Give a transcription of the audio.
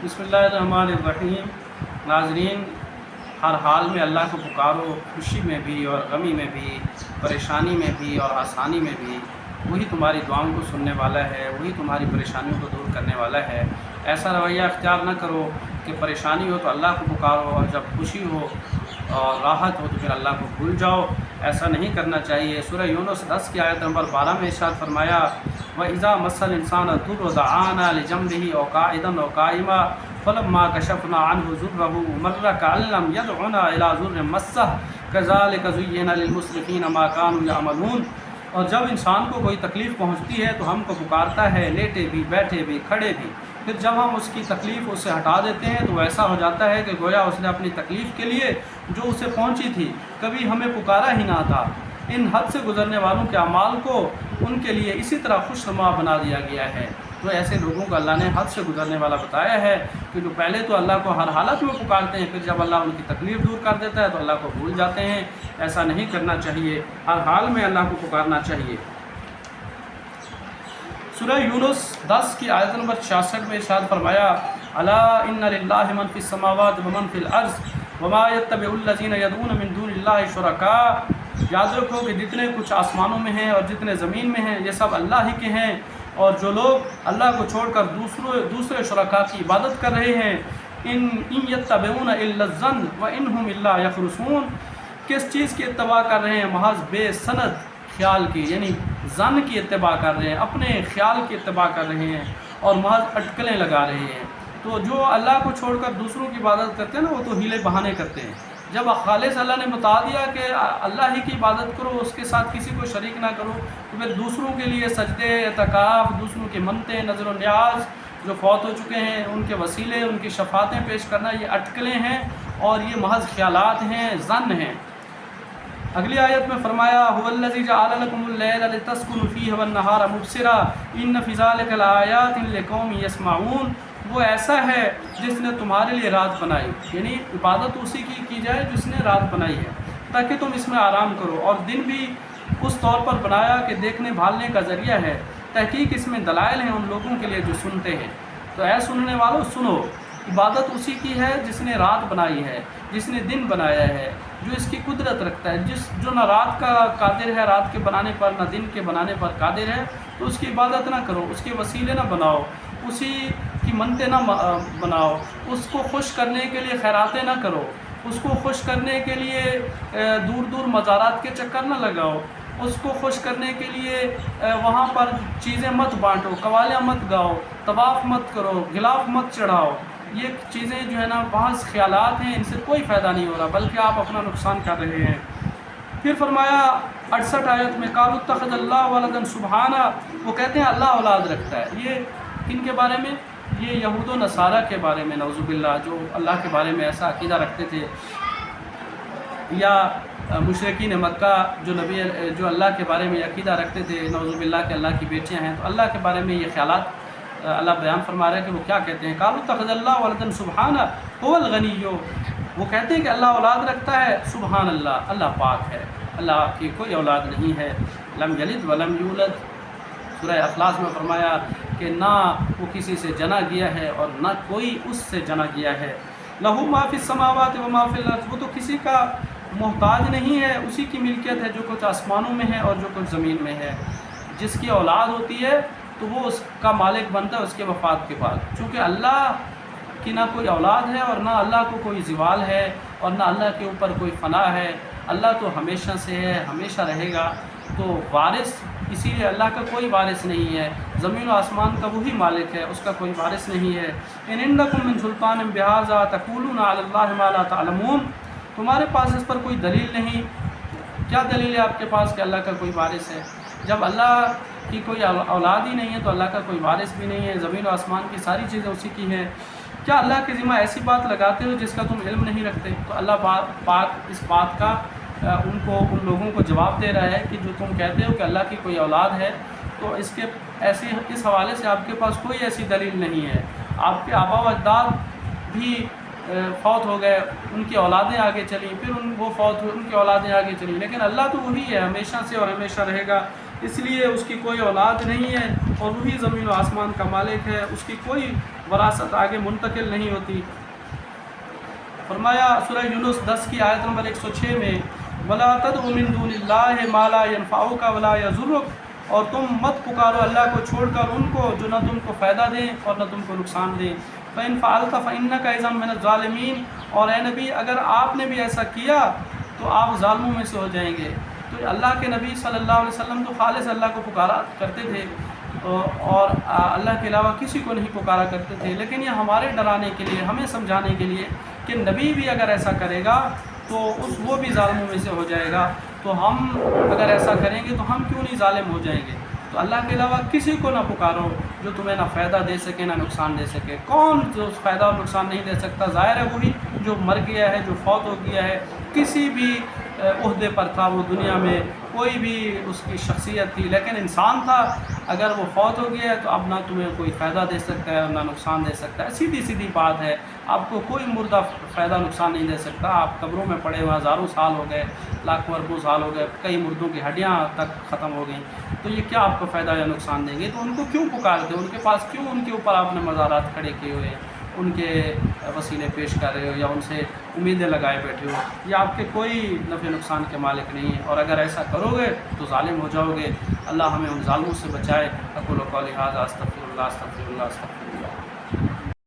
बिस्मिल्लाहिर्रहमानिर्रहीम। नाज़रीन, हर हाल में अल्लाह को पुकारो, खुशी में भी और गमी में भी, परेशानी में भी और आसानी में भी। वही तुम्हारी दुआओं को सुनने वाला है, वही तुम्हारी परेशानियों को दूर करने वाला है। ऐसा रवैया अख्तियार न करो कि परेशानी हो तो अल्लाह को पुकारो और जब खुशी हो और राहत हो तो फिर अल्लाह को भूल जाओ। ऐसा नहीं करना चाहिए। सूरह यूनुस 10 की आयत नंबर 12 में इरशाद फरमाया, व इज़ा मस्सल इंसान दुर्र दआना लिजम्बिही औ काइदन औ काइमा फलम्मा कशफना अन्हु ज़ुर्रहु मर्र कअल्लम यदउना इला ज़ुर्रिन मस्सह कज़ालिक ज़ुय्यिना लिलमुस्रिफ़ीन मा कानू यअमलून। और जब इंसान को कोई तकलीफ़ पहुँचती है तो हमको पुकारता है, लेटे भी, बैठे भी, खड़े भी। फिर जब हम उसकी तकलीफ़ उससे हटा देते हैं तो ऐसा हो जाता है कि गोया उसने अपनी तकलीफ़ के लिए जो उसे पहुंची थी कभी हमें पुकारा ही ना था। इन हद से गुज़रने वालों के अमाल को उनके लिए इसी तरह खुशनुमा बना दिया गया है। तो ऐसे लोगों को अल्लाह ने हद से गुज़रने वाला बताया है कि जो पहले तो अल्लाह को हर हालत में पुकारते हैं, फिर जब अल्लाह उनकी तकलीफ़ दूर कर देता है तो अल्लाह को भूल जाते हैं। ऐसा नहीं करना चाहिए, हर हाल में अल्लाह को पुकारना चाहिए। सूरह यूनुस 10 की आयत नंबर 66 में इरशाद फरमाया, अला इन्ना लिल्लाहि मन फिस समावाति व मन फिल अर्ज़ व मा यत्तबिउल लज़ीना यदऊन मिन दूनिल्लाहि शुरका। याद रखो कि जितने कुछ आसमानों में हैं और जितने ज़मीन में हैं ये सब अल्लाह ही के हैं, और जो लोग अल्लाह को छोड़कर दूसरे शुरका की इबादत कर रहे हैं, इन यत्तबिउना इल्ला ज़न्न व इनहुम इल्ला यखरुसून। किस चीज़ की इत्तबा कर रहे हैं? महज बेसनद ख्याल की, यानी ज़न की इत्तबा कर रहे हैं, अपने ख्याल की इत्तबा कर रहे हैं और महज अटकलें लगा रहे हैं। तो जो अल्लाह को छोड़कर दूसरों की इबादत करते हैं ना, वो तो हीले बहाने करते हैं। जब खालिस अल्लाह ने बता दिया कि अल्लाह ही की इबादत करो, उसके साथ किसी को शरीक ना करो, तो फिर दूसरों के लिए सजदे, एतकाफ़, दूसरों के मनते, नज़र व न्याज, जो फौत हो चुके हैं उनके वसीले, उनकी शफ़ातें पेश करना, ये अटकलें हैं और ये महज ख्यालात हैं, ज़न हैं। अगली आयत में फरमाया, हुवल्लज़ी जअल लकुमुल लैला लितस्कुनु फ़ीहि वन्नहारा मुबसिरा इन्न फ़ी ज़ालिका लआयातिन लिक़ौमिन यस्मऊन। वो ऐसा है जिसने तुम्हारे लिए रात बनाई, यानी इबादत उसी की जाए जिसने रात बनाई है, ताकि तुम इसमें आराम करो, और दिन भी उस तौर पर बनाया कि देखने भालने का ज़रिया है। तहकीक इसमें दलाइल हैं उन लोगों के लिए जो सुनते हैं। तो ऐ सुनने वालों सुनो, इबादत उसी की है जिसने रात बनाई है, जिसने दिन बनाया है, जो इसकी कुदरत रखता है, जो न रात का कादिर है रात के बनाने पर, न दिन के बनाने पर कादिर है, तो उसकी इबादत ना करो, उसके वसीले ना बनाओ, उसी की मनते ना बनाओ, उसको खुश करने के लिए खैरातें ना करो, उसको खुश करने के लिए दूर दूर मज़ारात के चक्कर ना लगाओ, उसको खुश करने के लिए वहाँ पर चीज़ें मत बांटो, कवालियाँ मत गाओ, तवाफ़ मत करो, गिलाफ मत चढ़ाओ। ये चीज़ें जो है ना महज ख्यालात हैं, इनसे कोई फ़ायदा नहीं हो रहा बल्कि आप अपना नुकसान कर रहे हैं। फिर फरमाया 68 आयत में, कालू तख़ज़ल्लाह वलदन सुबहाना, वो कहते हैं अल्लाह औलाद रखता है। ये किन के बारे में? ये यहूद व नसारा के बारे में, नऊज़ुबिल्लाह, जो अल्लाह के बारे में ऐसा अक़ीदा रखते थे, या मुशरिकीन मक्का जो अल्लाह के बारे में अक़ीदा रखते थे नऊज़ुबिल्लाह के अल्लाह की बेटियाँ हैं। तो अल्लाह के बारे में ये ख़यालात अल्लाह बयान फरमा रहा है कि वो क्या कहते हैं, कालू तख़ज़ल्लाह वलदन सुबहाना हुवल गनिय्यो। वो कहते हैं कि अल्लाह औलाद रखता है, सुबहान अल्लाह, अल्लाह पाक है, अल्लाह की कोई औलाद नहीं है। लम यलिद वलम यूलद, सूरह अखलास में फरमाया कि ना वो किसी से जना गया है और ना कोई उससे जना गया है। लहू मा फ़िस समावाति व मा फ़िल अर्ज़, वो तो किसी का मोहताज नहीं है, उसी की मिल्कियत है जो कुछ आसमानों में है और जो कुछ ज़मीन में है। जिसकी औलाद होती है तो वो उसका मालिक बनता है उसके वफ़ात के बाद। चूँकि अल्लाह की ना कोई औलाद है और ना अल्लाह को कोई ज़वाल है और ना अल्लाह के ऊपर कोई फ़ना है, अल्लाह तो हमेशा से है, हमेशा रहेगा। तो वारिस, इसीलिए अल्लाह का कोई वारिस नहीं है, ज़मीन और आसमान का वही मालिक है, उसका कोई वारिस नहीं है। इन इंदकुम मिन सुल्तानिन बिहाज़ा तक़ूलूना अलल्लाहि मा ला तअलमून, तुम्हारे पास इस पर कोई दलील नहीं। क्या दलील है आपके पास कि अल्लाह का कोई वारिस है? जब अल्लाह की कोई औलाद ही नहीं है तो अल्लाह का कोई वारिस भी नहीं है, ज़मीन और आसमान की सारी चीज़ें उसी की हैं। क्या अल्लाह के ज़िम्मा ऐसी बात लगाते हो जिसका तुम इल्म नहीं रखते? तो अल्लाह पाक इस बात का उन लोगों को जवाब दे रहा है कि जो तुम कहते हो कि अल्लाह की कोई औलाद है, तो इस हवाले से आपके पास कोई ऐसी दलील नहीं है। आपके आबा व अजदाद भी फौत हो गए, उनकी औलादें आगे चली, फिर वो फौत हुए, उनकी औलादें आगे चली, लेकिन अल्लाह तो वही है, हमेशा से और हमेशा रहेगा। इसलिए उसकी कोई औलाद नहीं है और वही ज़मीन व आसमान का मालिक है, उसकी कोई वरासत आगे मुंतकिल नहीं होती। फरमाया सूरह यूनुस 10 की आयत नंबर 106 में, वला तदउ मिन दूनिल्लाहि मा ला यनफउका वला यज़ुरुक, और तुम मत पुकारो अल्लाह को छोड़कर उनको जो न तुमको फ़ायदा दें और न तुमको नुकसान दें। फ़इन फ़अलत फ़इन्नका इज़म मिनज़ ज़ालिमीन, और ए नबी अगर आपने भी ऐसा किया तो आप ज़ालिमों में से हो जाएंगे। तो अल्लाह के नबी सल्लल्लाहु अलैहि वसल्लम तो खालिस अल्लाह को पुकारा करते थे और अल्लाह के अलावा किसी को नहीं पुकारा करते थे, लेकिन ये हमारे डराने के लिए, हमें समझाने के लिए कि नबी भी अगर ऐसा करेगा तो वो भी ज़ालिमों में से हो जाएगा, तो हम अगर ऐसा करेंगे तो हम क्यों नहीं ज़ालिम हो जाएंगे। तो अल्लाह के अलावा किसी को ना पुकारो जो तुम्हें ना फ़ायदा दे सके ना नुकसान दे सके। कौन जो फ़ायदा और नुकसान नहीं दे सकता? ज़ाहिर है वही जो मर गया है, जो फौत हो गया है, किसी भी ओहदे पर था वो दुनिया में, कोई भी उसकी शख्सियत थी, लेकिन इंसान था, अगर वो फौत हो गया है तो अब ना तुम्हें कोई फ़ायदा दे सकता है ना नुकसान दे सकता है। सीधी सीधी बात है, आपको कोई मुर्दा फ़ायदा नुकसान नहीं दे सकता। आप कब्रों में पड़े हुए हज़ारों साल हो गए, लाखों अरबों साल हो गए, कई मुर्दों की हड्डियाँ तक ख़त्म हो गई, तो ये क्या आपको फ़ायदा या नुकसान देंगे? तो उनको क्यों पुकारते, उनके पास क्यों, उनके ऊपर आपने मज़ारात खड़े किए हुए, उनके वसीले पेश कर रहे हो या उनसे उम्मीदें लगाए बैठे हो? ये आपके कोई नफ़े नुकसान के मालिक नहीं है, और अगर ऐसा करोगे तो ज़ालिम हो जाओगे। अल्लाह हमें उन ज़ालिमों से बचाए। अक़ूलु क़ौली हाज़ा अस्तग़फ़िरुल्लाह अस्तग़फ़िरुल्लाह अस्तग़फ़िरुल्लाह।